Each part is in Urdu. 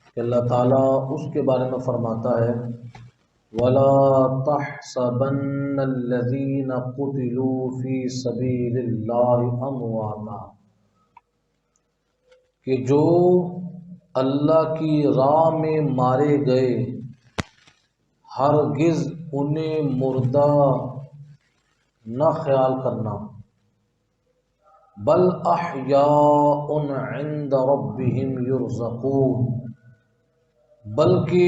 کہ اللہ تعالیٰ اس کے بارے میں فرماتا ہے وَلَا تَحْسَبَنَّ الَّذِينَ قُتِلُوا فِي سَبِيلِ اللَّهِ أَمْوَاتًا، کہ جو اللہ کی راہ میں مارے گئے ہرگز انہیں مردہ نہ خیال کرنا، بل احیاء عند ربهم یرزقون، بلکہ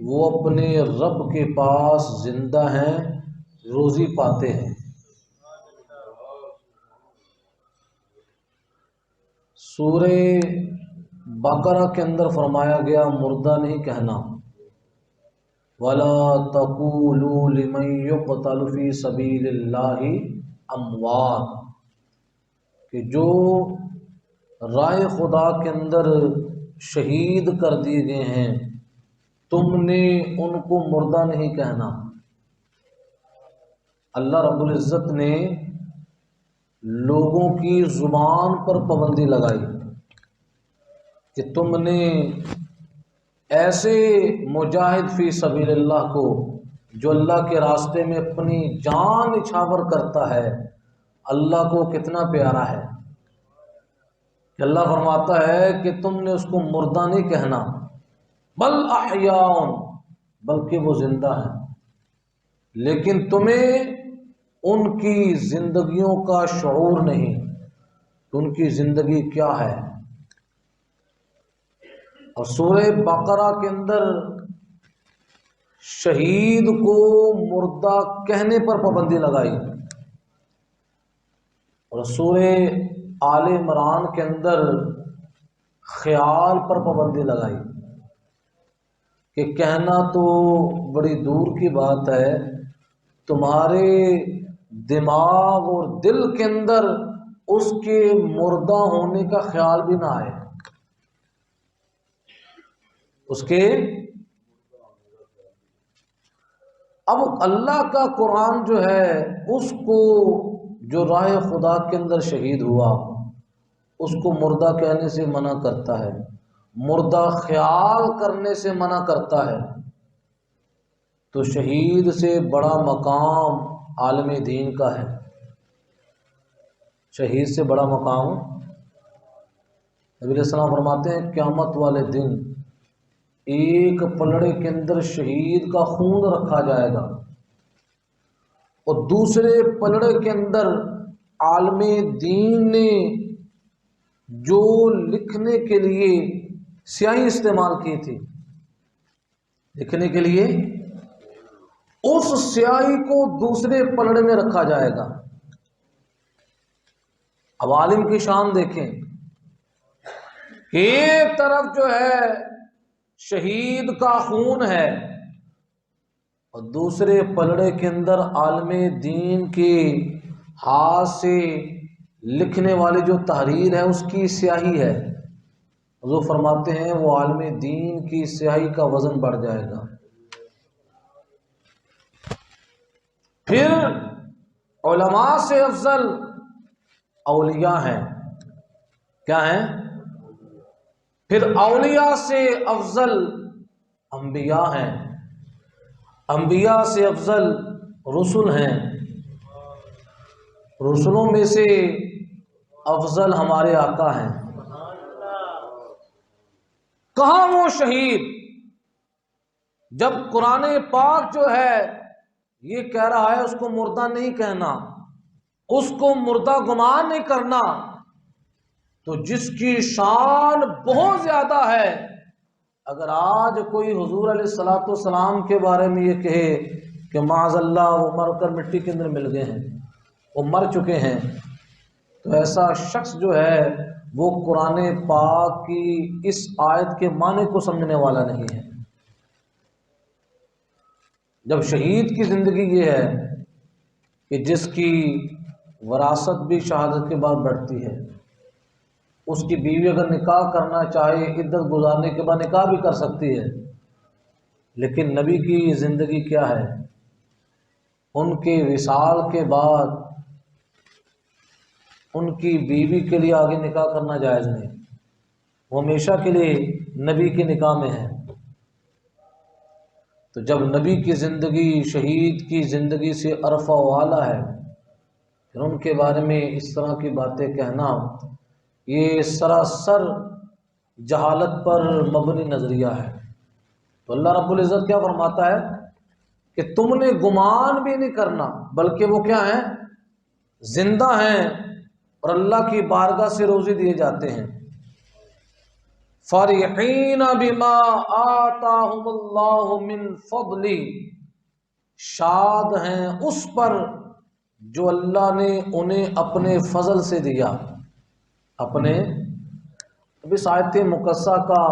وہ اپنے رب کے پاس زندہ ہیں، روزی پاتے ہیں۔ سورہ بقرہ کے اندر فرمایا گیا مردہ نہیں کہنا، وَلَا تَقُولُوا لِمَن يُقْتَلُ فِي سَبِيلِ اللَّهِ أَمْوَاتٌ، کہ جو راہ خدا کے اندر شہید کر دیے گئے ہیں تم نے ان کو مردہ نہیں کہنا۔ اللہ رب العزت نے لوگوں کی زبان پر پابندی لگائی کہ تم نے ایسے مجاہد فی سبیل اللہ کو جو اللہ کے راستے میں اپنی جان نچھاور کرتا ہے، اللہ کو کتنا پیارا ہے کہ اللہ فرماتا ہے کہ تم نے اس کو مردہ نہیں کہنا، بل احیاء، بلکہ وہ زندہ ہیں، لیکن تمہیں ان کی زندگیوں کا شعور نہیں کہ ان کی زندگی کیا ہے۔ اور سورہ بقرہ کے اندر شہید کو مردہ کہنے پر پابندی لگائی، اور سورہ آل عمران کے اندر خیال پر پابندی لگائی کہ کہنا تو بڑی دور کی بات ہے، تمہارے دماغ اور دل کے اندر اس کے مردہ ہونے کا خیال بھی نہ آئے، اس کے۔ اب اللہ کا قرآن جو ہے اس کو جو راہ خدا کے اندر شہید ہوا اس کو مردہ کہنے سے منع کرتا ہے، مردہ خیال کرنے سے منع کرتا ہے، تو شہید سے بڑا مقام عالم دین کا ہے۔ شہید سے بڑا مقام، نبی علیہ السلام فرماتے ہیں قیامت والے دن ایک پلڑے کے اندر شہید کا خون رکھا جائے گا اور دوسرے پلڑے کے اندر عالم دین نے جو لکھنے کے لیے سیاہی استعمال کی تھی، لکھنے کے لیے اس سیاہی کو دوسرے پلڑے میں رکھا جائے گا۔ اب عالم کی شان دیکھیں کہ ایک طرف جو ہے شہید کا خون ہے اور دوسرے پلڑے کے اندر عالم دین کے ہاتھ سے لکھنے والی جو تحریر ہے اس کی سیاہی ہے۔ حضور فرماتے ہیں وہ عالم دین کی سیاہی کا وزن بڑھ جائے گا۔ پھر علماء سے افضل اولیاء ہیں، کیا ہیں؟ پھر اولیاء سے افضل انبیاء ہیں، انبیاء سے افضل رسل ہیں، رسولوں میں سے افضل ہمارے آقا ہیں۔ کہاں وہ شہید جب قرآن پاک جو ہے یہ کہہ رہا ہے اس کو مردہ نہیں کہنا، اس کو مردہ گمان نہیں کرنا، تو جس کی شان بہت زیادہ ہے، اگر آج کوئی حضور علیہ الصلوۃ والسلام کے بارے میں یہ کہے کہ معاذ اللہ وہ مر کر مٹی کے اندر مل گئے ہیں، وہ مر چکے ہیں، تو ایسا شخص جو ہے وہ قرآن پاک کی اس آیت کے معنی کو سمجھنے والا نہیں ہے۔ جب شہید کی زندگی یہ ہے کہ جس کی وراثت بھی شہادت کے بعد بڑھتی ہے، اس کی بیوی اگر نکاح کرنا چاہے عدت گزارنے کے بعد نکاح بھی کر سکتی ہے، لیکن نبی کی زندگی کیا ہے؟ ان کے وصال کے بعد ان کی بیوی کے لیے آگے نکاح کرنا جائز نہیں، وہ ہمیشہ کے لیے نبی کی نکاح میں ہے۔ تو جب نبی کی زندگی شہید کی زندگی سے عرفہ والا ہے، پھر ان کے بارے میں اس طرح کی باتیں کہنا یہ سراسر جہالت پر مبنی نظریہ ہے۔ تو اللہ رب العزت کیا فرماتا ہے کہ تم نے گمان بھی نہیں کرنا، بلکہ وہ کیا ہیں؟ زندہ ہیں اور اللہ کی بارگاہ سے روزی دیے جاتے ہیں۔ فرحین بما آتاہم اللہ من فضلہ، شاد ہیں اس پر جو اللہ نے انہیں اپنے فضل سے دیا۔ اپنے اب اس آیت مقدسہ کا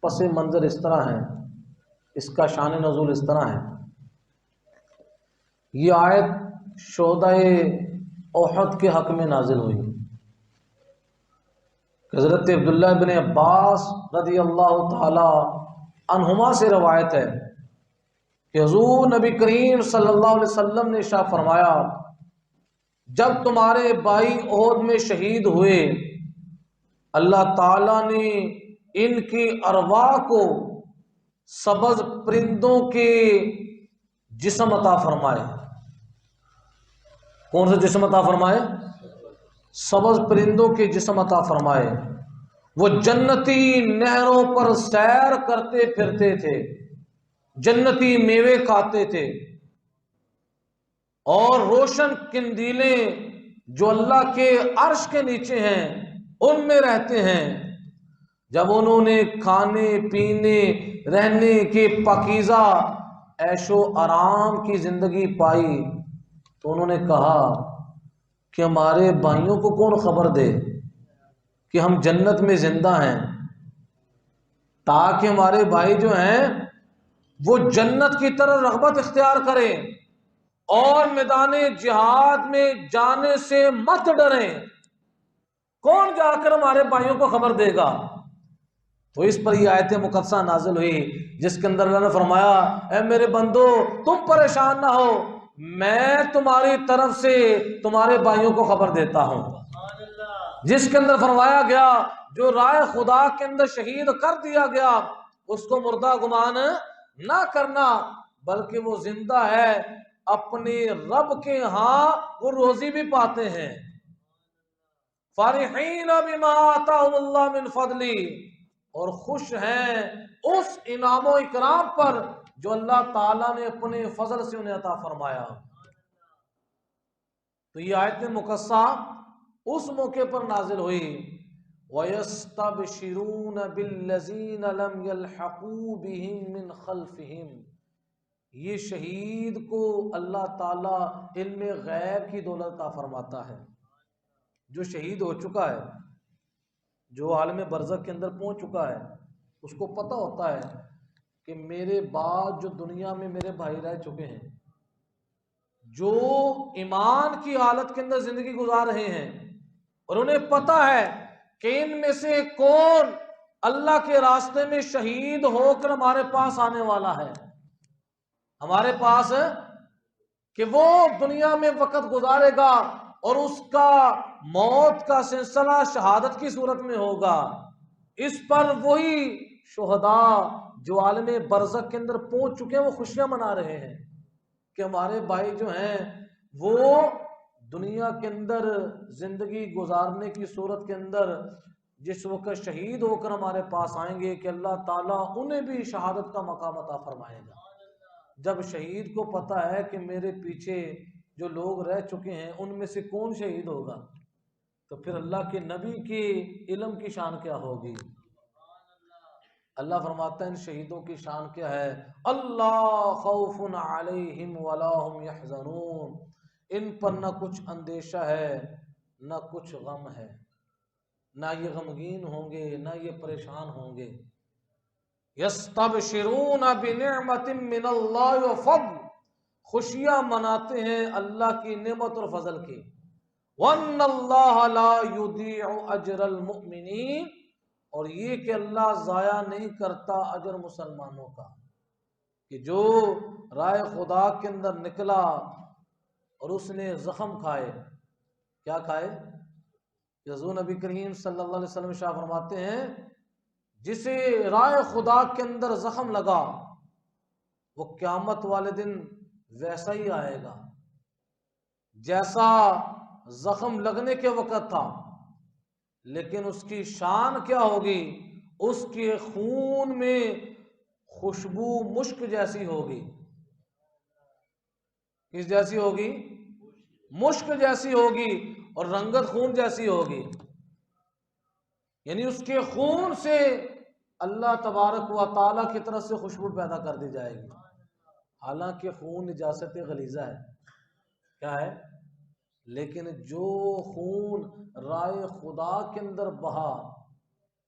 پس منظر اس طرح ہے، اس کا شان نزول اس طرح ہے۔ یہ آیت شہدائے احد کے حق میں نازل ہوئی۔ حضرت عبداللہ بن عباس رضی اللہ تعالی عنہما سے روایت ہے کہ حضور نبی کریم صلی اللہ علیہ وسلم نے ارشاد فرمایا، جب تمہارے بھائی احد میں شہید ہوئے، اللہ تعالیٰ نے ان کی ارواح کو سبز پرندوں کے جسم عطا فرمائے۔ کون سے جسم عطا فرمائے؟ سبز پرندوں کے جسم عطا فرمائے۔ وہ جنتی نہروں پر سیر کرتے پھرتے تھے، جنتی میوے کھاتے تھے، اور روشن قندیلیں جو اللہ کے عرش کے نیچے ہیں ان میں رہتے ہیں۔ جب انہوں نے کھانے پینے رہنے کے پاکیزہ عیش و آرام کی زندگی پائی تو انہوں نے کہا کہ ہمارے بھائیوں کو کون خبر دے کہ ہم جنت میں زندہ ہیں، تاکہ ہمارے بھائی جو ہیں وہ جنت کی طرف رغبت اختیار کریں اور میدان جہاد میں جانے سے مت ڈریں۔ کون جا کر ہمارے بھائیوں کو خبر دے گا؟ تو اس پر یہ آیت مقدسہ نازل ہوئی جس کے اندر اللہ نے فرمایا، اے میرے بندو تم پریشان نہ ہو، میں تمہاری طرف سے تمہارے بھائیوں کو خبر دیتا ہوں۔ جس کے اندر فرمایا گیا جو راہ خدا کے اندر شہید کر دیا گیا اس کو مردہ گمان نہ کرنا، بلکہ وہ زندہ ہے، اپنے رب کے ہاں وہ روزی بھی پاتے ہیں۔ فرحین بما آتاہم اللہ من فضلی، اور خوش ہیں اس انعام و اکرام پر جو اللہ تعالیٰ نے اپنے فضل سے انہیں عطا فرمایا۔ تو یہ آیت مقدسہ اس موقع پر نازل ہوئی، وَيَسْتَبْشِرُونَ بِالَّذِينَ لَمْ يَلْحَقُوا بِهِم مِّنْ خَلْفِهِم، یہ شہید کو اللہ تعالیٰ علم غیب کی دولت عطا فرماتا ہے۔ جو شہید ہو چکا ہے، جو عالم برزخ کے اندر پہنچ چکا ہے، اس کو پتہ ہوتا ہے کہ میرے بعد جو دنیا میں میرے بھائی رہ چکے ہیں، جو ایمان کی حالت کے اندر زندگی گزار رہے ہیں، اور انہیں پتہ ہے کہ ان میں سے کون اللہ کے راستے میں شہید ہو کر ہمارے پاس آنے والا ہے، ہمارے پاس کہ وہ دنیا میں وقت گزارے گا اور اس کا موت کا سلسلہ شہادت کی صورت میں ہوگا۔ اس پر وہی شہداء جو عالم برزخ کے اندر پہنچ چکے ہیں وہ خوشیاں منا رہے ہیں کہ ہمارے بھائی جو ہیں وہ دنیا کے اندر زندگی گزارنے کی صورت کے اندر جس وقت شہید ہو کر ہمارے پاس آئیں گے کہ اللہ تعالیٰ انہیں بھی شہادت کا مقام عطا فرمائے گا۔ جب شہید کو پتہ ہے کہ میرے پیچھے جو لوگ رہ چکے ہیں ان میں سے کون شہید ہوگا، تو پھر اللہ کے نبی کے علم کی شان کیا ہوگی؟ اللہ فرماتا ہے ان شہیدوں کی شان کیا ہے، اللہ خوف علیہم ولا هم یحزنون، ان پر نہ کچھ اندیشہ ہے نہ کچھ غم ہے، نہ یہ غمگین ہوں گے نہ یہ پریشان ہوں گے۔ یستبشرون بنعمت من اللہ وفضل، خوشیاں مناتے ہیں اللہ کی نعمت اور فضل کی۔ وَأَنَّ اللَّهَ لَا يُضِيعُ أَجْرَ الْمُؤْمِنِينَ، اور یہ کہ اللہ ضائع نہیں کرتا اجر مسلمانوں کا، کہ جو راہ خدا کے اندر نکلا اور اس نے زخم کھائے، کیا کھائے؟ حضور نبی کریم صلی اللہ علیہ وسلم شاہ فرماتے ہیں جسے رائے خدا کے اندر زخم لگا وہ قیامت والے دن ویسا ہی آئے گا جیسا زخم لگنے کے وقت تھا، لیکن اس کی شان کیا ہوگی؟ اس کے خون میں خوشبو مشک جیسی ہوگی۔ کس جیسی ہوگی؟ مشک جیسی ہوگی، اور رنگت خون جیسی ہوگی، یعنی اس کے خون سے اللہ تبارک و تعالیٰ کی طرف سے خوشبو پیدا کر دی جائے گی۔ حالانکہ خون نجاست غلیظہ ہے، کیا ہے؟ لیکن جو خون رائے خدا کے اندر بہا،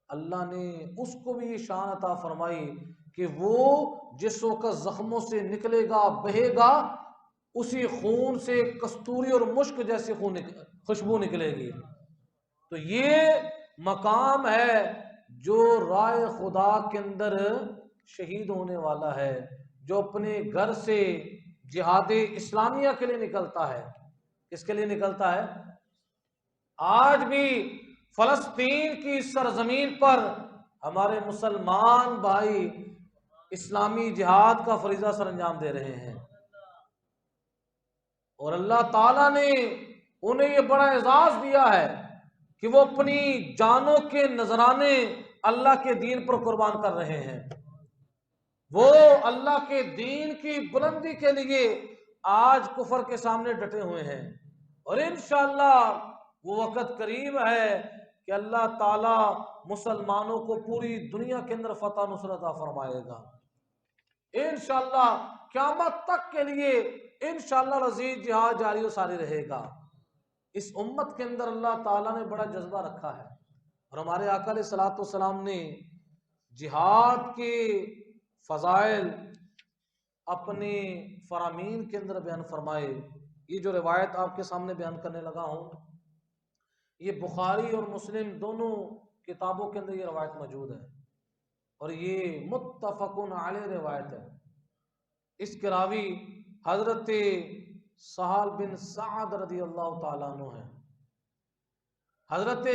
اللہ نے اس کو بھی یہ شان عطا فرمائی کہ وہ جس وقت زخموں سے نکلے گا، بہے گا، اسی خون سے کستوری اور مشک جیسی خوشبو نکلے گی۔ تو یہ مقام ہے جو رائے خدا کے اندر شہید ہونے والا ہے، جو اپنے گھر سے جہاد اسلامیہ کے لیے نکلتا ہے۔ کس کے لیے نکلتا ہے؟ آج بھی فلسطین کی سرزمین پر ہمارے مسلمان بھائی اسلامی جہاد کا فریضہ سر انجام دے رہے ہیں، اور اللہ تعالیٰ نے انہیں یہ بڑا اعزاز دیا ہے کہ وہ اپنی جانوں کے نذرانے اللہ کے دین پر قربان کر رہے ہیں۔ وہ اللہ کے دین کی بلندی کے لیے آج کفر کے سامنے ڈٹے ہوئے ہیں، اور انشاءاللہ وہ وقت قریب ہے کہ اللہ تعالیٰ مسلمانوں کو پوری دنیا کے اندر فتح نصرت عطا فرمائے گا انشاءاللہ۔ قیامت تک کے لیے انشاءاللہ العزیز جہاد جاری و ساری رہے گا۔ اس امت کے اندر اللہ تعالیٰ نے بڑا جذبہ رکھا ہے، اور ہمارے آقا علیہ الصلوۃ والسلام نے جہاد کے فضائل اپنے فرامین کے اندر بیان فرمائے۔ یہ جو روایت آپ کے سامنے بیان کرنے لگا ہوں، یہ بخاری اور مسلم دونوں کتابوں کے اندر یہ روایت موجود ہے، اور یہ متفقن علیہ روایت ہے۔ اس کے راوی حضرت سہل بن سعد رضی اللہ تعالیٰ عنہ ہیں۔ حضرت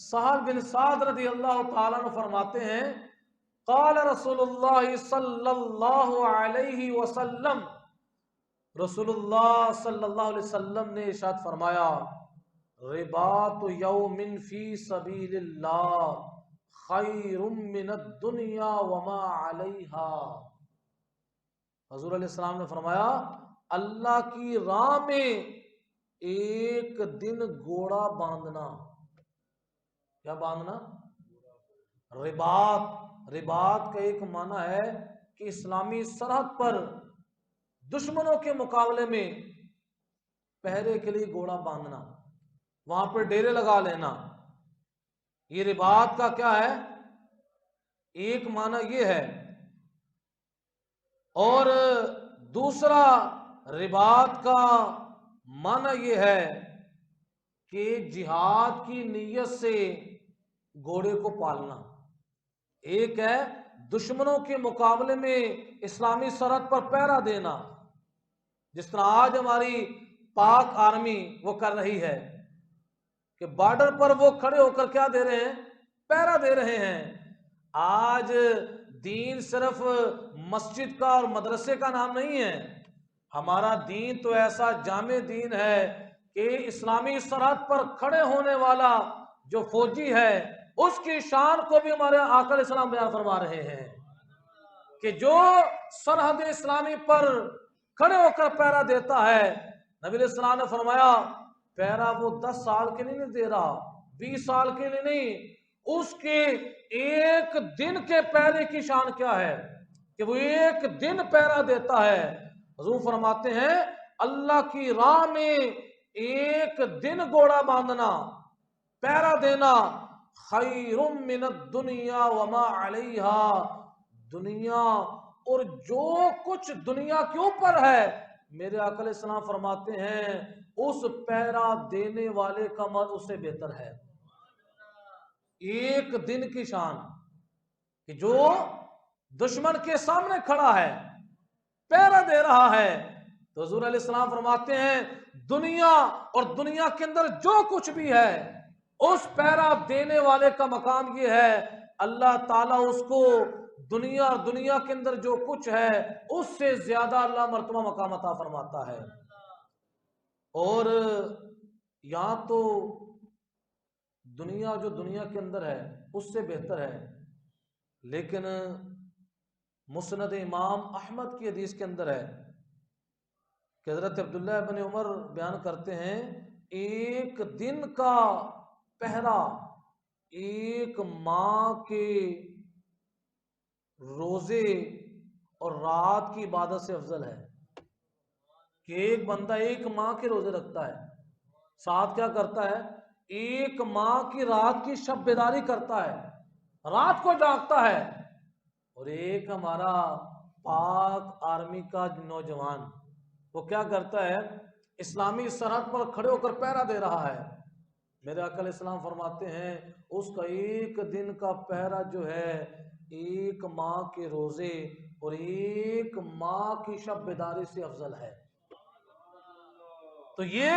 سہل بن سعد رضی اللہ تعالیٰ عنہ فرماتے ہیں قال رسول اللہ صلی اللہ علیہ وسلم، رسول اللہ صلی اللہ علیہ وسلم نے ارشاد فرمایا رباط یوم فی سبیل اللہ خیر من الدنیا وما علیہا۔ حضور علیہ السلام نے فرمایا اللہ کی راہ میں ایک دن گھوڑا باندھنا، کیا باندھنا؟ رباط کا ایک معنی ہے کہ اسلامی سرحد پر دشمنوں کے مقابلے میں پہرے کے لیے گھوڑا باندھنا، وہاں پر ڈیرے لگا لینا۔ یہ رباط کا کیا ہے؟ ایک معنی یہ ہے، اور دوسرا رباط کا معنی یہ ہے کہ جہاد کی نیت سے گھوڑے کو پالنا۔ ایک ہے دشمنوں کے مقابلے میں اسلامی سرحد پر پہرا دینا، جس طرح آج ہماری پاک آرمی وہ کر رہی ہے کہ بارڈر پر وہ کھڑے ہو کر کیا دے رہے ہیں؟ پہرا دے رہے ہیں۔ آج دین صرف مسجد کا اور مدرسے کا نام نہیں ہے، ہمارا دین تو ایسا جامع دین ہے کہ اسلامی سرحد پر کھڑے ہونے والا جو فوجی ہے اس کی شان کو بھی ہمارے آقا علیہ السلام بیان فرما رہے ہیں کہ جو سرحد اسلامی پر کھڑے ہو کر پہرا دیتا ہے، نبی علیہ السلام نے فرمایا پہرا وہ 10 سال کے لیے نہیں دے رہا، 20 سال کے لیے نہیں، اس کے ایک دن کے پہرے کی شان کیا ہے کہ وہ ایک دن پہرا دیتا ہے۔ حضور فرماتے ہیں اللہ کی راہ میں ایک دن گھوڑا باندھنا، پہرا دینا خیر من الدنیا وما علیہا، دنیا اور جو کچھ دنیا کے اوپر ہے، میرے آقا علیہ السلام فرماتے ہیں اس پہرا دینے والے کا مال اس سے بہتر ہے۔ ایک دن کی شان کہ جو دشمن کے سامنے کھڑا ہے، پہرا دے رہا ہے، تو حضور علیہ السلام فرماتے ہیں دنیا اور دنیا کے اندر جو کچھ بھی ہے اس پہرا دینے والے کا مقام یہ ہے اللہ تعالیٰ اس کو دنیا اور دنیا کے اندر جو کچھ ہے اس سے زیادہ اللہ مرتبہ مقام عطا فرماتا ہے. اور یہاں تو دنیا جو دنیا کے اندر ہے اس سے بہتر ہے، لیکن مسند امام احمد کی حدیث کے اندر ہے کہ حضرت عبداللہ بن عمر بیان کرتے ہیں ایک دن کا پہرا ایک ماہ کے روزے اور رات کی عبادت سے افضل ہے. کہ ایک بندہ ایک ماہ کے روزے رکھتا ہے، ساتھ کیا کرتا ہے، ایک ماہ کی رات کی شب بیداری کرتا ہے، رات کو جاگتا ہے. اور ایک ہمارا پاک آرمی کا نوجوان وہ کیا کرتا ہے، اسلامی سرحد پر کھڑے ہو کر پہرا دے رہا ہے. میرے آقا علیہ السلام فرماتے ہیں اس کا ایک دن کا پہرا جو ہے ایک ماہ کے روزے اور ایک ماہ کی شب بیداری سے افضل ہے. تو یہ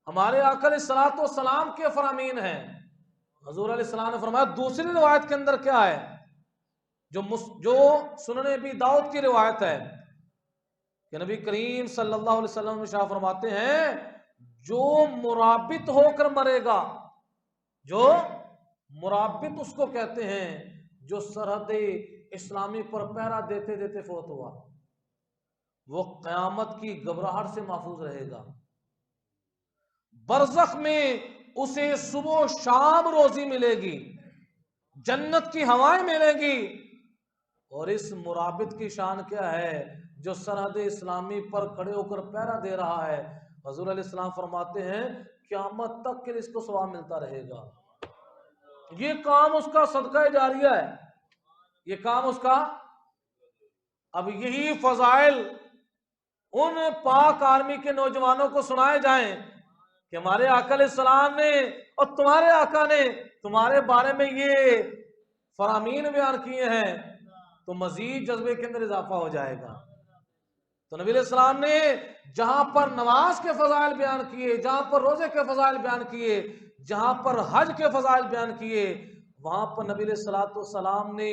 ہمارے آقا علیہ السلام کے فرامین ہیں. حضور علیہ السلام نے فرمایا. دوسری روایت کے اندر کیا ہے جو سنن ابی داؤد کی روایت ہے کہ نبی کریم صلی اللہ علیہ وسلم ارشاد فرماتے ہیں جو مرابط ہو کر مرے گا، جو مرابط اس کو کہتے ہیں جو سرحد اسلامی پر پہرا دیتے دیتے فوت ہوا، وہ قیامت کی گھبراہٹ سے محفوظ رہے گا. برزخ میں اسے صبح و شام روزی ملے گی، جنت کی ہوائیں ملیں گی. اور اس مرابط کی شان کیا ہے جو سرحد اسلامی پر کھڑے ہو کر پہرا دے رہا ہے. حضور علیہ السلام فرماتے ہیں قیامت تک کے لیے اس کو ثواب ملتا رہے گا. یہ کام اس کا صدقہ جاریہ ہے، یہ کام اس کا. اب یہی فضائل ان پاک آرمی کے نوجوانوں کو سنائے جائیں کہ ہمارے آقا علیہ السلام نے اور تمہارے آقا نے تمہارے بارے میں یہ فرامین بیان کیے ہیں، تو مزید جذبے کے اندر اضافہ ہو جائے گا. تو نبی علیہ السلام نے جہاں پر نماز کے فضائل بیان کیے، جہاں پر روزے کے فضائل بیان کیے، جہاں پر حج کے فضائل بیان کیے، وہاں پر نبی علیہ السلام نے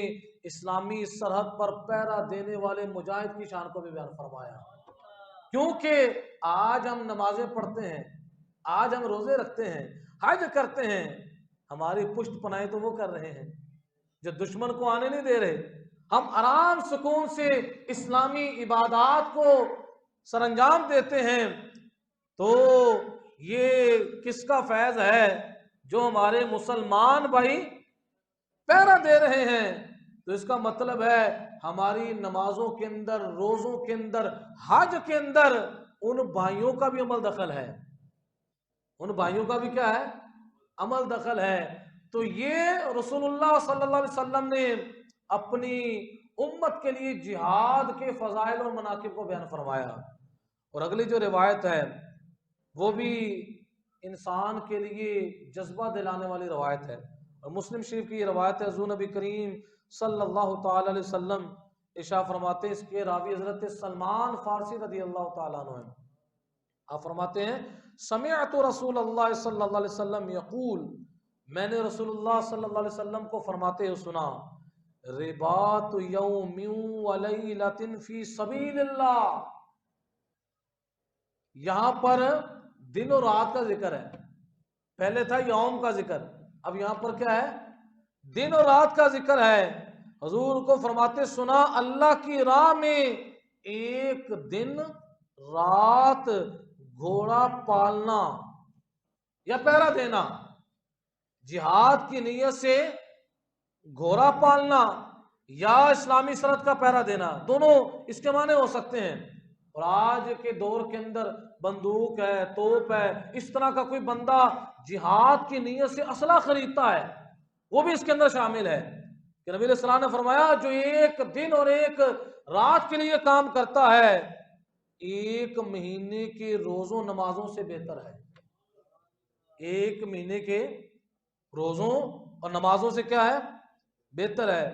اسلامی سرحد پر پہرا دینے والے مجاہد کی شان کو بھی بیان فرمایا. کیونکہ آج ہم نمازیں پڑھتے ہیں، آج ہم روزے رکھتے ہیں، حج کرتے ہیں، ہماری پشت پناہی تو وہ کر رہے ہیں جو دشمن کو آنے نہیں دے رہے. ہم آرام سکون سے اسلامی عبادات کو سر انجام دیتے ہیں. تو یہ کس کا فیض ہے جو ہمارے مسلمان بھائی پہرا دے رہے ہیں. تو اس کا مطلب ہے ہماری نمازوں کے اندر، روزوں کے اندر، حج کے اندر ان بھائیوں کا بھی عمل دخل ہے، ان بھائیوں کا بھی کیا ہے، عمل دخل ہے. تو یہ رسول اللہ صلی اللہ علیہ وسلم نے اپنی امت کے لیے جہاد کے فضائل اور مناقب کو بیان فرمایا. اور اگلی جو روایت ہے وہ بھی انسان کے لیے جذبہ دلانے والی روایت ہے. اور مسلم شریف کی یہ روایت ہے. حضور نبی کریم صلی اللہ تعالی علیہ وسلم ارشاد فرماتے ہیں، اس کے راوی حضرت سلمان فارسی رضی اللہ تعالیٰ عنہ ہیں. آپ فرماتے ہیں سمعت رسول اللہ صلی اللہ علیہ وسلم یقول، میں نے رسول اللہ صلی اللہ علیہ وسلم کو فرماتے ہوئے سنا، رباط یوم و لیلۃ فی سبیل اللہ. یہاں پر دن اور رات کا ذکر ہے. پہلے تھا یوم کا ذکر، اب یہاں پر کیا ہے، دن اور رات کا ذکر ہے. حضور کو فرماتے سنا اللہ کی راہ میں ایک دن رات گھوڑا پالنا یا پہرا دینا، جہاد کی نیت سے گھوڑا پالنا یا اسلامی سرحد کا پہرا دینا، دونوں اس کے معنی ہو سکتے ہیں. اور آج کے دور کے اندر بندوق ہے، توپ ہے، اس طرح کا کوئی بندہ جہاد کی نیت سے اسلحہ خریدتا ہے، وہ بھی اس کے اندر شامل ہے. کہ نبی علیہ السلام نے فرمایا جو ایک دن اور ایک رات کے لیے کام کرتا ہے ایک مہینے کے روزوں نمازوں سے بہتر ہے. ایک مہینے کے روزوں اور نمازوں سے کیا ہے، بہتر ہے.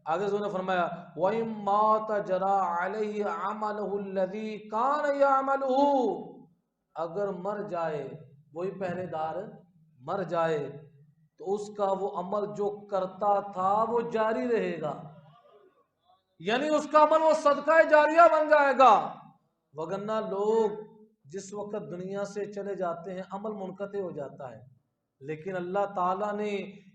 آگے حضور نے فرمایا وَإِن مَاتَ جَرَى عَلَيْهِ عَمَلُهُ الَّذِي كَانَ يَعْمَلُهُ، اگر مر جائے وہی پہرے دار مر جائے تو اس کا وہ عمل جو کرتا تھا وہ جاری رہے گا، یعنی اس کا عمل وہ صدقہ جاریہ بن جائے گا۔ وگرنہ لوگ جس وقت دنیا سے چلے جاتے ہیں عمل منقطع ہو جاتا ہے، لیکن اللہ تعالیٰ نے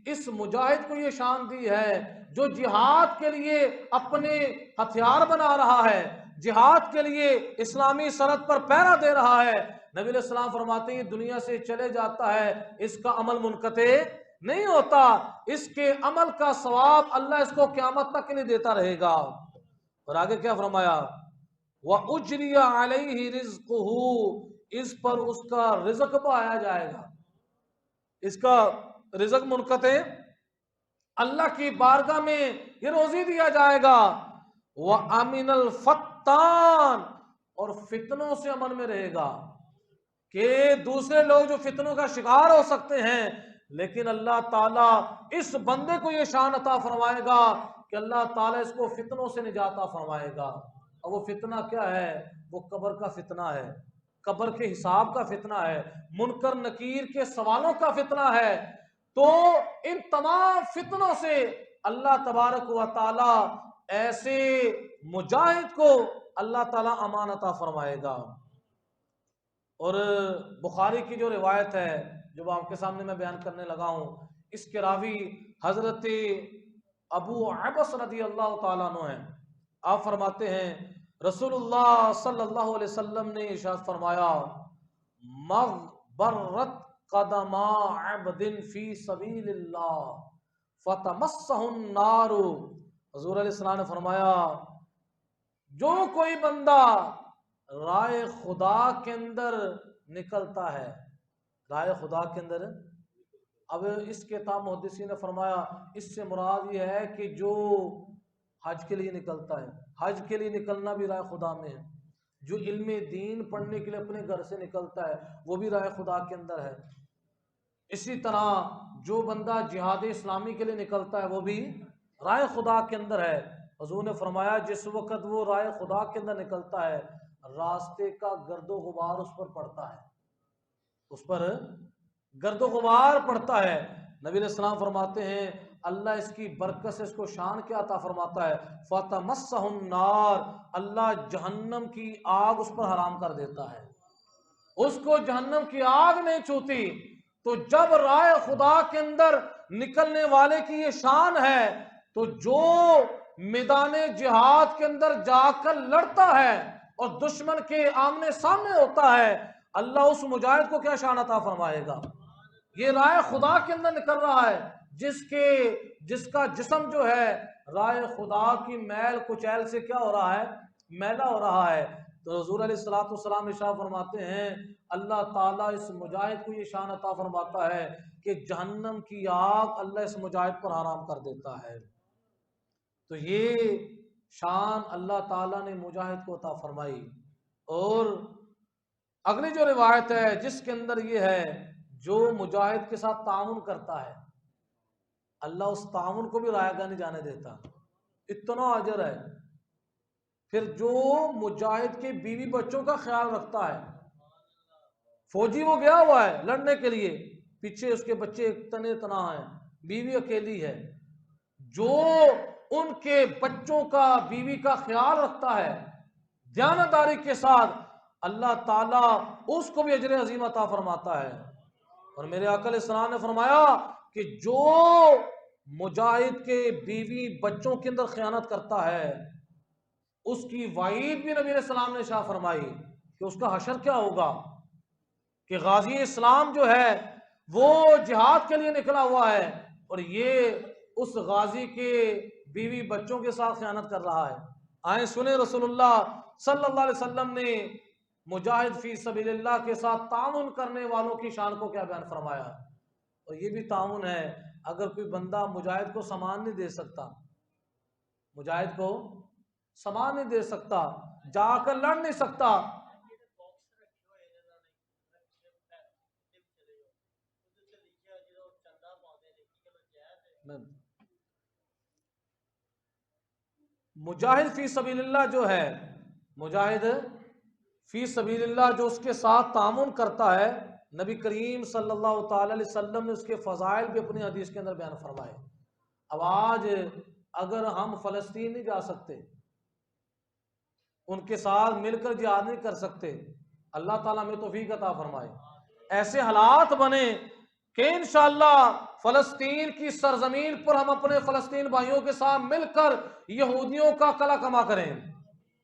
اس مجاہد کو یہ شان دی ہے جو جہاد کے لیے اپنے ہتھیار بنا رہا ہے، جہاد کے لیے اسلامی سرحد پر پہرا دے رہا ہے۔ نبی علیہ السلام فرماتے ہیں دنیا سے چلے جاتا ہے، اس کا عمل منقطع نہیں ہوتا، اس کے عمل کا ثواب اللہ اس کو قیامت تک کے لیے دیتا رہے گا۔ اور آگے کیا فرمایا؟ وَأُجْرِيَ عَلَيْهِ رِزْقُهُ، اس پر اس کا رزق پایا جائے گا، اس کا رزق منقطع، اللہ کی بارگاہ میں یہ روزی دیا جائے گا۔ وَأَمِنَ الْفَتَّانِ، اور فتنوں سے امن میں رہے گا کہ دوسرے لوگ جو فتنوں کا شکار ہو سکتے ہیں، لیکن اللہ تعالیٰ اس بندے کو یہ شان عطا فرمائے گا کہ اللہ تعالیٰ اس کو فتنوں سے نجات عطا فرمائے گا۔ اور وہ فتنہ کیا ہے؟ وہ قبر کا فتنہ ہے، قبر کے حساب کا فتنہ ہے، منکر نکیر کے سوالوں کا فتنہ ہے۔ تو ان تمام فتنوں سے اللہ تبارک و تعالیٰ ایسے مجاہد کو اللہ تعالیٰ امان عطا فرمائے گا۔ اور بخاری کی جو روایت ہے جو آپ کے سامنے میں بیان کرنے لگا ہوں، اس کے راوی حضرت ابو عبس رضی اللہ تعالیٰ عنہ ہیں۔ آپ فرماتے ہیں رسول اللہ صلی اللہ علیہ وسلم نے ارشاد فرمایا مغبرت قدما عبد فی سبیل اللہ فتمسہ النار، حضور علیہ السلام نے فرمایا جو کوئی بندہ رائے خدا کے اندر نکلتا ہے، رائے خدا کے اندر، اب اس کے تام محدثین نے فرمایا اس سے مراد یہ ہے کہ جو حج کے لیے نکلتا ہے، حج کے لیے نکلنا بھی رائے خدا میں ہے، جو علم دین پڑھنے کے لیے اپنے گھر سے نکلتا ہے وہ بھی رائے خدا کے اندر ہے۔ اسی طرح جو بندہ جہاد اسلامی کے لیے نکلتا ہے وہ بھی رائے خدا کے اندر ہے۔ حضور نے فرمایا جس وقت وہ رائے خدا کے اندر نکلتا ہے راستے کا گرد و غبار اس پر پڑتا ہے، اس پر گرد و غبار پڑتا ہے۔ نبی علیہ السلام فرماتے ہیں اللہ اس کی برکت سے اس کو شان کیا عطا فرماتا ہے، فتمسہ النار، اللہ جہنم کی آگ اس پر حرام کر دیتا ہے، اس کو جہنم کی آگ نہیں چھوتی۔ تو جب رائے خدا کے اندر نکلنے والے کی یہ شان ہے تو جو میدان جہاد کے اندر جا کر لڑتا ہے اور دشمن کے آمنے سامنے ہوتا ہے اللہ اس مجاہد کو کیا شان عطا فرمائے گا؟ یہ رائے خدا کے اندر نکل رہا ہے، جس کا جسم جو ہے رائے خدا کی میل کچیل سے کیا ہو رہا ہے؟ میلا ہو رہا ہے۔ تو حضور علیہ الصلوۃ والسلام ارشاد فرماتے ہیں اللہ تعالیٰ اس مجاہد کو یہ شان عطا فرماتا ہے کہ جہنم کی آگ اللہ اس مجاہد پر حرام کر دیتا ہے۔ تو یہ شان اللہ تعالیٰ نے مجاہد کو عطا فرمائی۔ اور اگلی جو روایت ہے جس کے اندر یہ ہے جو مجاہد کے ساتھ تعاون کرتا ہے اللہ اس تعاون کو بھی رائے گاہ نہیں جانے دیتا، اتنا اجر ہے۔ پھر جو مجاہد کے بیوی بچوں کا خیال رکھتا ہے، فوجی وہ گیا ہوا ہے لڑنے کے لیے، پیچھے اس کے بچے تنے تنا ہیں، بیوی اکیلی ہے، جو ان کے بچوں کا بیوی کا خیال رکھتا ہے دیانتداری کے ساتھ اللہ تعالیٰ اس کو بھی اجر عظیم عطا فرماتا ہے۔ اور میرے آقا علیہ السلام نے فرمایا کہ جو مجاہد کے بیوی بچوں کے اندر خیانت کرتا ہے اس کی وعید بھی نبی علیہ السلام نے ارشاد فرمائی کہ اس کا حشر کیا ہوگا، کہ غازی اسلام جو ہے وہ جہاد کے لیے نکلا ہوا ہے اور یہ اس غازی کے بیوی بچوں کے ساتھ خیانت کر رہا ہے۔ آئیں سنیں رسول اللہ صلی اللہ علیہ وسلم نے مجاہد فی سبیل اللہ کے ساتھ تعاون کرنے والوں کی شان کو کیا بیان فرمایا۔ اور یہ بھی تعاون ہے، اگر کوئی بندہ مجاہد کو سامان نہیں دے سکتا، مجاہد کو سامان نہیں دے سکتا، جا کر لڑ نہیں سکتا، مجاہد فی سبیل اللہ جو ہے، مجاہد فی سبیل اللہ جو اس کے ساتھ تعاون کرتا ہے نبی کریم صلی اللہ تعالی علیہ وسلم نے اس کے فضائل بھی اپنی حدیث کے اندر بیان فرمائے۔ اب آج اگر ہم فلسطین نہیں جا سکتے، ان کے ساتھ مل کر جہاد نہیں کر سکتے، اللہ تعالیٰ ہمیں توفیق عطا فرمائے، ایسے حالات بنے کہ انشاءاللہ فلسطین کی سرزمین پر ہم اپنے فلسطین بھائیوں کے ساتھ مل کر یہودیوں کا کلا کما کریں۔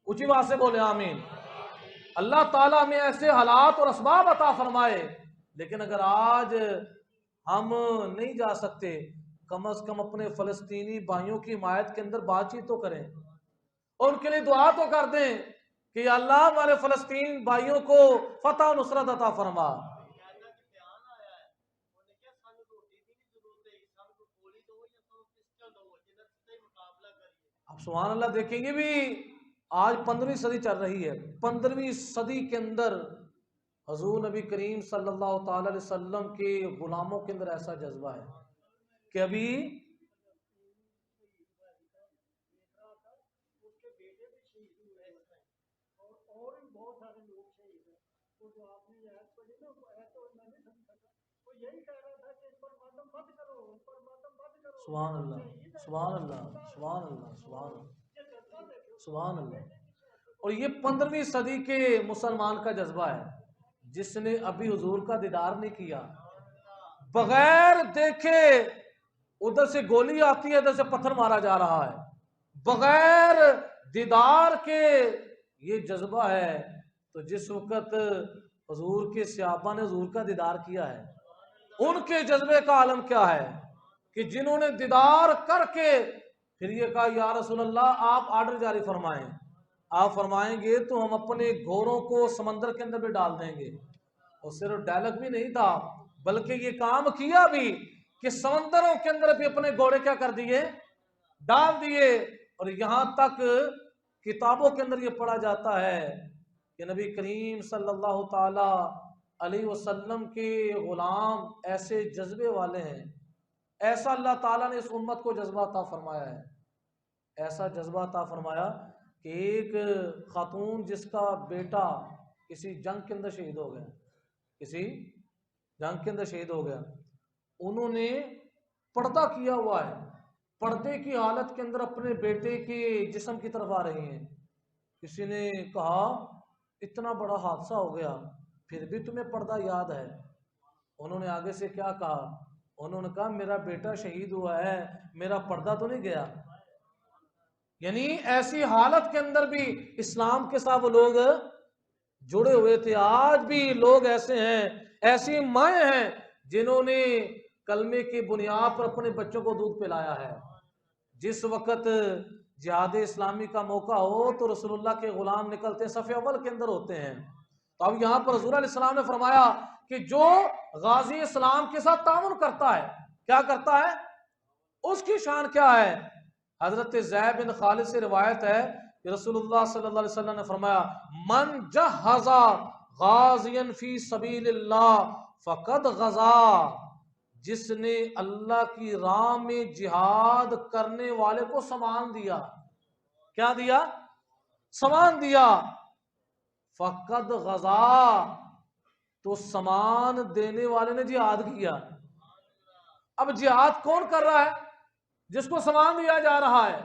اونچی بات سے بولے آمین۔ اللہ تعالیٰ ہمیں ایسے حالات اور اسباب عطا فرمائے، لیکن اگر آج ہم نہیں جا سکتے، کم از کم اپنے فلسطینی بھائیوں کی حمایت کے اندر بات چیت تو کریں، اور ان کے لیے دعا تو کر دیں کہ اللہ ہمارے فلسطین بھائیوں کو فتح و نصرت عطا فرما۔ اب سبحان اللہ دیکھیں گے بھی، آج 15ویں صدی چل رہی ہے، 15ویں صدی کے اندر حضور نبی کریم صلی اللہ تعالی علیہ وسلم کے غلاموں کے اندر ایسا جذبہ ہے کہ ابھی سبحان اللہ سبحان اللہ سبحان اللہ سبحان اللہ سبحان اللہ۔ اور یہ 15ویں صدی کے مسلمان کا جذبہ ہے، جس نے ابھی حضور کا دیدار نہیں کیا، بغیر دیکھے ادھر سے گولی آتی ہے، ادھر سے پتھر مارا جا رہا ہے، بغیر دیدار کے یہ جذبہ ہے، تو جس وقت حضور کے صحابہ نے حضور کا دیدار کیا ہے، ان کے جذبے کا عالم کیا ہے کہ جنہوں نے دیدار کر کے پھر یہ کہا یا رسول اللہ آپ آرڈر جاری فرمائیں، آپ فرمائیں گے تو ہم اپنے گھوڑوں کو سمندر کے اندر بھی ڈال دیں گے۔ اور صرف ڈائلاگ بھی نہیں تھا، بلکہ یہ کام کیا بھی کہ سمندروں کے اندر بھی اپنے گھوڑے کیا کر دیے، ڈال دیے۔ اور یہاں تک کتابوں کے اندر یہ پڑھا جاتا ہے کہ نبی کریم صلی اللہ تعالی علیہ وسلم کے غلام ایسے جذبے والے ہیں، ایسا اللہ تعالیٰ نے اس امت کو جذبہ عطا فرمایا ہے، ایسا جذبہ عطا فرمایا کہ ایک خاتون جس کا بیٹا کسی جنگ کے اندر شہید ہو گیا، کسی جنگ کے اندر شہید ہو گیا، انہوں نے پردہ کیا ہوا ہے، پردے کی حالت کے اندر اپنے بیٹے کے جسم کی طرف آ رہی ہیں۔ کسی نے کہا اتنا بڑا حادثہ ہو گیا پھر بھی تمہیں پردہ یاد ہے؟ انہوں نے آگے سے کیا کہا؟ انہوں نے کہا میرا بیٹا شہید ہوا ہے، میرا پردہ تو نہیں گیا۔ یعنی ایسی حالت کے اندر بھی اسلام کے ساتھ وہ لوگ جڑے ہوئے تھے۔ آج بھی لوگ ایسے ہیں، ایسی مائیں ہیں جنہوں نے کلمے کی بنیاد پر اپنے بچوں کو دودھ پلایا ہے۔ جس وقت جہاد اسلامی کا موقع ہو تو رسول اللہ کے غلام نکلتے ہیں، صف اول کے اندر ہوتے ہیں۔ تو اب یہاں پر حضور علیہ السلام نے فرمایا کہ جو غازی اسلام کے ساتھ تعاون کرتا ہے، کیا کرتا ہے، اس کی شان کیا ہے؟ حضرت زید بن خالد سے روایت ہے کہ رسول اللہ صلی اللہ علیہ وسلم نے فرمایا من جہز غازیا فی سبیل اللہ فقد غزا، جس نے اللہ کی راہ میں جہاد کرنے والے کو سامان دیا، کیا دیا؟ سامان دیا، فقد غزا، تو سامان دینے والے نے جہاد کیا۔ اب جہاد کون کر رہا ہے؟ جس کو سامان دیا جا رہا ہے۔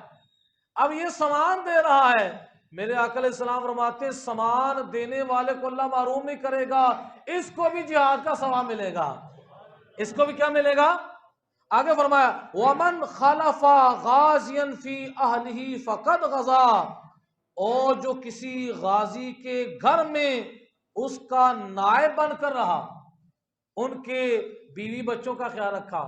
اب یہ سامان دے رہا ہے، میرے آقا علیہ السلام فرماتے ہیں سامان دینے والے کو اللہ محروم نہیں کرے گا، اس کو بھی جہاد کا ثواب ملے گا، اس کو بھی کیا ملے گا؟ آگے فرمایا وَمَنْ خَلَفَ غَازِيًا فِي أَهْلِهِ فَقَدْ غَزَا، اور جو کسی غازی کے گھر میں اس کا نائب بن کر رہا، ان کے بیوی بچوں کا خیال رکھا،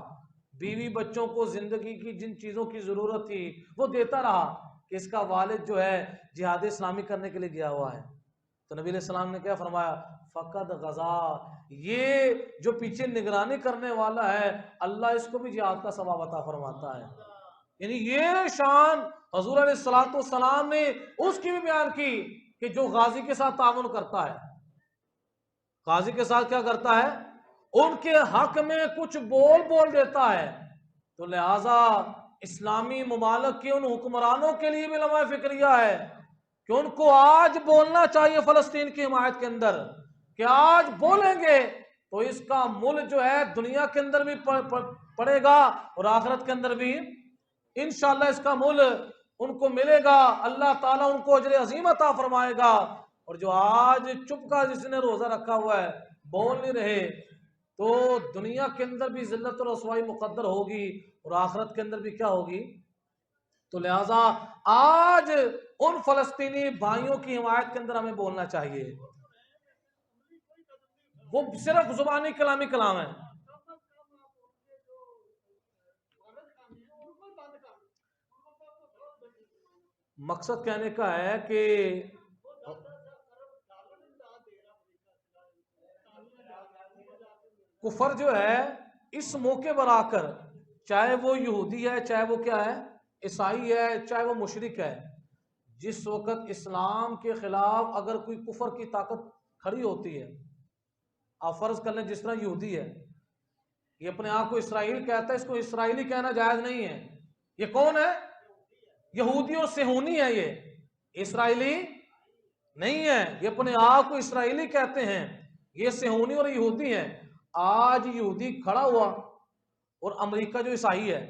بیوی بچوں کو زندگی کی جن چیزوں کی ضرورت تھی وہ دیتا رہا، کہ اس کا والد جو ہے جہاد اسلامی کرنے کے لیے گیا ہوا ہے، تو نبی علیہ السلام نے کیا فرمایا؟ فقد غزا، یہ جو پیچھے نگرانی کرنے والا ہے اللہ اس کو بھی جہاد کا ثواب عطا فرماتا ہے۔ یعنی یہ شان حضور علیہ السلام نے اس کی بھی بیان کی کہ جو غازی کے ساتھ تعاون کرتا ہے، غازی کے ساتھ کیا کرتا ہے، ان کے حق میں کچھ بول دیتا ہے، تو لہٰذا اسلامی ممالک کے ان حکمرانوں کے لیے بھی لمحہ فکریہ ہے کہ ان کو آج بولنا چاہیے فلسطین کی حمایت کے اندر، کہ آج بولیں گے تو اس کا مول جو ہے دنیا کے اندر بھی پڑے گا اور آخرت کے اندر بھی انشاءاللہ اس کا مول ان کو ملے گا، اللہ تعالیٰ ان کو اجر عظیم عطا فرمائے گا۔ اور جو آج چپ کا جس نے روزہ رکھا ہوا ہے، بول نہیں رہے، تو دنیا کے اندر بھی ذلت اور رسوائی مقدر ہوگی اور آخرت کے اندر بھی کیا ہوگی۔ تو لہٰذا آج ان فلسطینی بھائیوں کی حمایت کے اندر ہمیں بولنا چاہیے، وہ صرف زبانی کلامی کلام ہے۔ مقصد کہنے کا ہے کہ کفر جو ہے اس موقع پر آ کر، چاہے وہ یہودی ہے، چاہے وہ کیا ہے عیسائی ہے، چاہے وہ مشرک ہے، جس وقت اسلام کے خلاف اگر کوئی کفر کی طاقت کھڑی ہوتی ہے، آپ فرض کر لیں جس طرح یہودی ہے، یہ اپنے آپ کو اسرائیل کہتا ہے، اس کو اسرائیلی کہنا جائز نہیں ہے۔ یہ کون ہے؟ یہودی اور صہیونی ہے، یہ اسرائیلی نہیں ہے، یہ اپنے آپ کو اسرائیلی کہتے ہیں، یہ صہیونی اور یہودی ہیں۔ آج یہودی کھڑا ہوا اور امریکہ جو عیسائی ہے،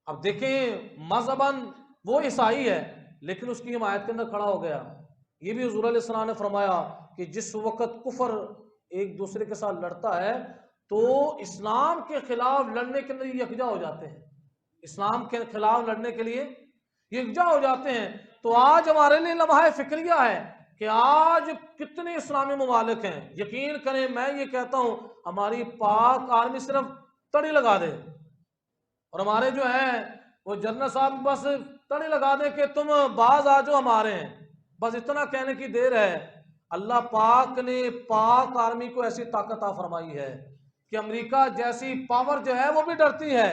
اب دیکھیں مذہباً وہ عیسائی ہے لیکن اس کی حمایت کے اندر کھڑا ہو گیا۔ یہ بھی حضور علیہ السلام نے فرمایا کہ جس وقت کفر ایک دوسرے کے ساتھ لڑتا ہے تو اسلام کے خلاف لڑنے کے اندر یکجا ہو جاتے ہیں، اسلام کے خلاف لڑنے کے لیے یکجا ہو جاتے ہیں۔ تو آج ہمارے لیے لمحہ فکریہ ہے کہ آج کتنے اسلامی ممالک ہیں، یقین کریں میں یہ کہتا ہوں ہماری پاک آرمی صرف تڑی لگا دے اور ہمارے جو ہیں وہ جنرل صاحب بس تڑی لگا دیں کہ تم باز آ جاؤ ہمارے ہیں، بس اتنا کہنے کی دیر ہے۔ اللہ پاک نے پاک آرمی کو ایسی طاقت عطا فرمائی ہے کہ امریکہ جیسی پاور جو ہے وہ بھی ڈرتی ہے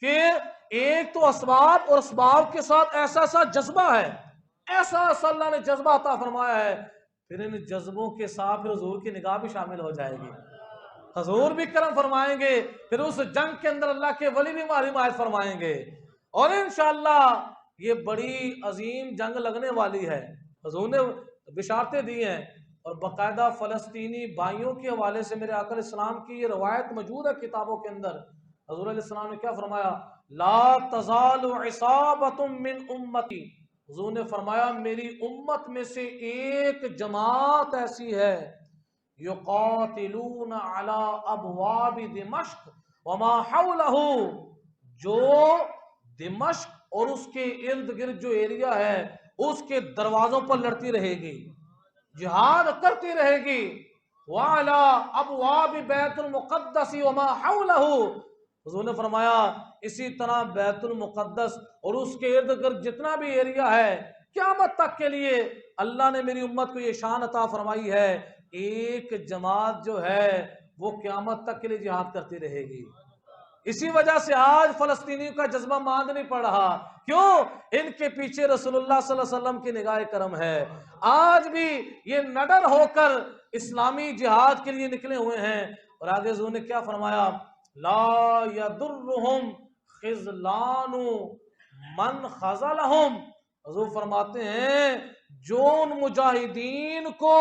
کہ ایک تو اسباب اور اسباب کے ساتھ ایسا ایسا جذبہ ہے، ایسا اللہ نے جذبہ عطا فرمایا ہے، پھر ان جذبوں کے ساتھ پھر حضور کی نگاہ بھی شامل ہو جائے گی، حضور بھی کرم فرمائیں گے، پھر اس جنگ کے اندر اللہ کے ولی بھی ہماری حمایت فرمائیں گے، اور انشاءاللہ یہ بڑی عظیم جنگ لگنے والی ہے۔ حضور نے بشارتیں دی ہیں اور باقاعدہ فلسطینی بھائیوں کے حوالے سے میرے آقا علیہ السلام کی یہ روایت موجود ہے کتابوں کے اندر۔ حضور علیہ السلام نے کیا فرمایا؟ لا تزال عصابۃ من امتی، حضور نے فرمایا میری امت میں سے ایک جماعت ایسی ہے یقاتلون علی ابواب دمشق وما حولہ، جو دمشق اور اس کے ارد گرد جو ایریا ہے اس کے دروازوں پر لڑتی رہے گی، جہاد کرتی رہے گی، وعلی ابواب بیت المقدس وما حولہ، حضور نے فرمایا اسی طرح بیت المقدس اور اس کے ارد گرد جتنا بھی ایریا ہے قیامت تک کے لیے اللہ نے میری امت کو یہ شان عطا فرمائی ہے، ایک جماعت جو ہے وہ قیامت تک کے لیے جہاد کرتی رہے گی۔ اسی وجہ سے آج فلسطینیوں کا جذبہ ماند نہیں پڑ رہا، کیوں؟ ان کے پیچھے رسول اللہ صلی اللہ علیہ وسلم کی نگاہ کرم ہے، آج بھی یہ نڈر ہو کر اسلامی جہاد کے لیے نکلے ہوئے ہیں۔ اور آگے حضور نے کیا فرمایا؟ لا یضرہم خذلان من خذلہم، حضور فرماتے ہیں جو ان مجاہدین کو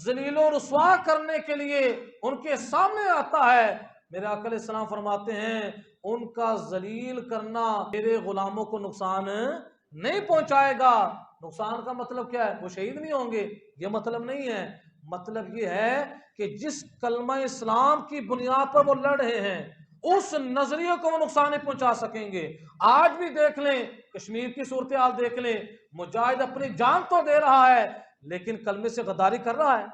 ذلیل و رسوا کرنے کے لیے ان کے سامنے آتا ہے، میرے آقا علیہ السلام فرماتے ہیں ان کا ذلیل کرنا میرے غلاموں کو نقصان نہیں پہنچائے گا۔ نقصان کا مطلب کیا ہے؟ وہ شہید نہیں ہوں گے، یہ مطلب نہیں ہے، مطلب یہ ہے کہ جس کلمہ اسلام کی بنیاد پر وہ لڑ رہے ہیں اس نظریے کو وہ نقصان نہیں پہنچا سکیں گے۔ آج بھی دیکھ لیں کشمیر کی صورتحال دیکھ لیں، مجاہد اپنی جان تو دے رہا ہے لیکن کلمے سے غداری کر رہا ہے،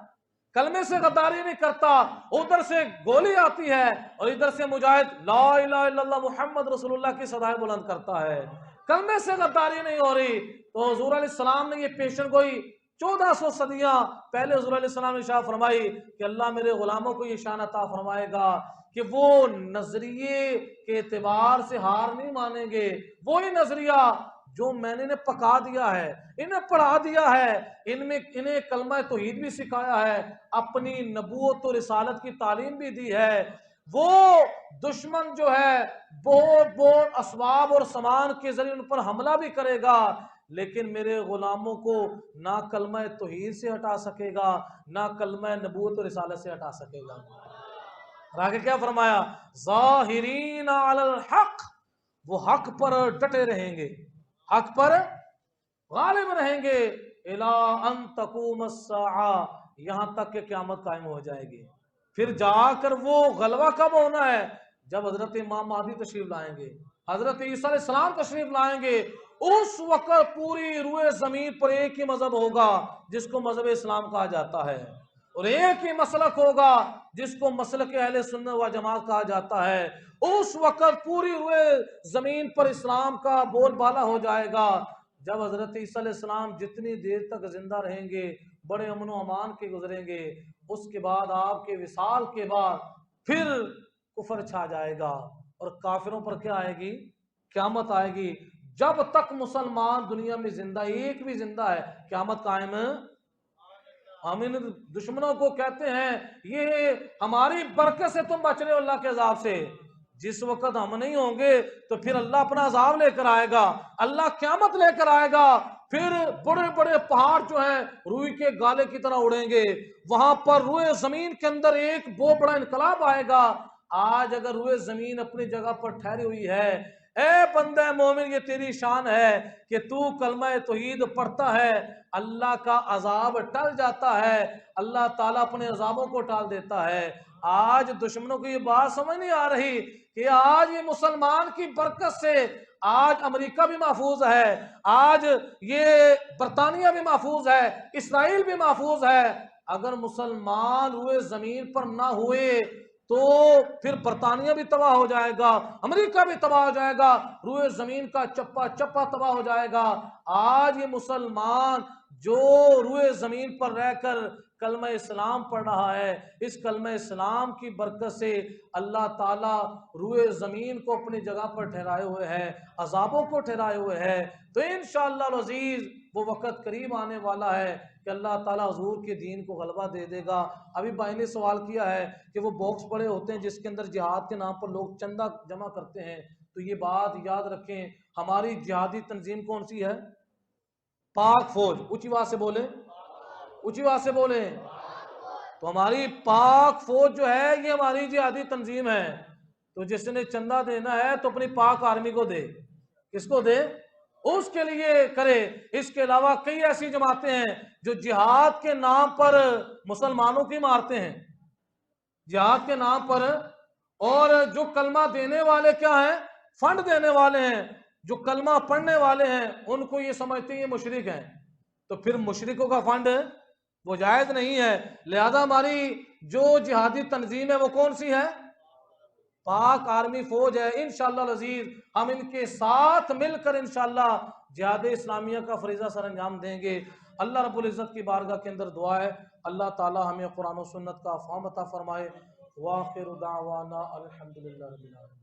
کلمے سے غداری نہیں کرتا، ادھر سے گولی آتی ہے اور ادھر سے مجاہد لا الہ الا اللہ محمد رسول اللہ کی صدائیں بلند کرتا ہے، کلمے سے غداری نہیں ہو رہی۔ تو حضور علیہ السلام نے یہ پیشن گوئی 1400 صدیاں پہلے حضور علیہ السلام نے شان فرمائی کہ اللہ میرے غلاموں کو یہ شان عطا فرمائے گا کہ وہ نظریے کے اعتبار سے ہار نہیں مانیں گے، وہی نظریہ جو میں نے انہیں پکا دیا ہے، انہیں پڑھا دیا ہے، انہیں کلمہ توحید بھی سکھایا ہے، اپنی نبوت و رسالت کی تعلیم بھی دی ہے، وہ دشمن جو ہے بہت اسباب اور سامان کے ذریعے ان پر حملہ بھی کرے گا لیکن میرے غلاموں کو نہ کلمہ توحید سے ہٹا سکے گا، نہ کلمہ نبوت و رسالت سے ہٹا سکے گا۔ اور آگے کیا فرمایا؟ ظاہرین علی الحق، وہ حق پر ڈٹے رہیں گے، حق پر غالب رہیں گے، الی ان تقوم الساعہ، یہاں تک کہ قیامت قائم ہو جائے گی۔ پھر جا کر وہ غلبہ کب ہونا ہے؟ جب حضرت امام مہدی تشریف لائیں گے، حضرت عیسیٰ علیہ السلام تشریف لائیں گے، اس وقت پوری روئے زمین پر ایک ہی مذہب ہوگا جس کو مذہب اسلام کہا جاتا ہے، اور ایک ہی مسلک ہوگا جس کو مسلک اہل سنت و جماعت کہا جاتا ہے۔ اس وقت پوری روئے زمین پر اسلام کا بول بالا ہو جائے گا۔ جب حضرت عیسیٰ علیہ السلام جتنی دیر تک زندہ رہیں گے بڑے امن و امان کے گزریں گے، اس کے بعد آپ کے وصال کے بعد پھر کفر چھا جائے گا اور کافروں پر کیا آئے گی؟ قیامت آئے گی۔ جب تک مسلمان دنیا میں زندہ، ایک بھی زندہ ہے، قیامت قائم۔ ہم ان دشمنوں کو کہتے ہیں یہ ہماری برکت سے تم بچ رہے ہو اللہ کے عذاب سے۔ جس وقت ہم نہیں ہوں گے تو پھر اللہ اپنا عذاب لے کر آئے گا، اللہ قیامت لے کر آئے گا، پھر بڑے بڑے پہاڑ جو ہیں روئی کے گالے کی طرح اڑیں گے، وہاں پر روئے زمین کے اندر ایک بہت بڑا انقلاب آئے گا۔ آج اگر روئے زمین اپنی جگہ پر ٹھہری ہوئی ہے، اے بندہ مومن، یہ تیری شان ہے کہ تو کلمہ توحید پڑھتا ہے، اللہ کا عذاب ٹل جاتا ہے، اللہ تعالیٰ اپنے عذابوں کو ٹال دیتا ہے۔ آج دشمنوں کو یہ بات سمجھ نہیں آ رہی کہ آج یہ مسلمان کی برکت سے آج امریکہ بھی محفوظ ہے، آج یہ برطانیہ بھی محفوظ ہے، اسرائیل بھی محفوظ ہے۔ اگر مسلمان روئے زمین پر نہ ہوئے تو پھر برطانیہ بھی تباہ ہو جائے گا، امریکہ بھی تباہ ہو جائے گا، روئے زمین کا چپا چپا تباہ ہو جائے گا۔ آج یہ مسلمان جو روئے زمین پر رہ کر کلمہ اسلام پڑھ رہا ہے، اس کلمہ اسلام کی برکت سے اللہ تعالیٰ روئے زمین کو اپنی جگہ پر ٹھہرائے ہوئے ہے، عذابوں کو ٹھہرائے ہوئے ہے۔ تو انشاءاللہ العزیز وہ وقت قریب آنے والا ہے کہ اللہ تعالیٰ حضور کے دین کو غلبہ دے دے گا۔ ابھی بھائی نے سوال کیا ہے کہ وہ باکس پڑے ہوتے ہیں جس کے اندر جہاد کے نام پر لوگ چندہ جمع کرتے ہیں، تو یہ بات یاد رکھیں، ہماری جہادی تنظیم کون سی ہے؟ پاک فوج۔ اونچی آواز سے بولیں، اونچی آواز سے بولیں۔ تو ہماری پاک فوج جو ہے یہ ہماری جہادی تنظیم ہے۔ تو جس نے چندہ دینا ہے تو اپنی پاک آرمی کو دے۔ کس کو دے؟ اس کے لیے کرے۔ اس کے علاوہ کئی ایسی جماعتیں ہیں جو جہاد کے نام پر مسلمانوں کی مارتے ہیں، جہاد کے نام پر، اور جو کلمہ دینے والے کیا ہیں؟ فنڈ دینے والے ہیں۔ جو کلمہ پڑھنے والے ہیں ان کو یہ سمجھتے ہیں یہ مشرک ہیں، تو پھر مشرکوں کا فنڈ وہ جائز نہیں ہے۔ لہذا ہماری جو جہادی تنظیم ہے وہ کون سی ہے؟ پاک آرمی فوج ہے۔ انشاءاللہ العزیز ہم ان کے ساتھ مل کر انشاءاللہ جہاد اسلامیہ کا فریضہ سر انجام دیں گے۔ اللہ رب العزت کی بارگاہ کے اندر دعا ہے اللہ تعالی ہمیں قرآن و سنت کا فہم عطا فرمائے۔ وآخر دعوانا الحمدللہ رب العالمین۔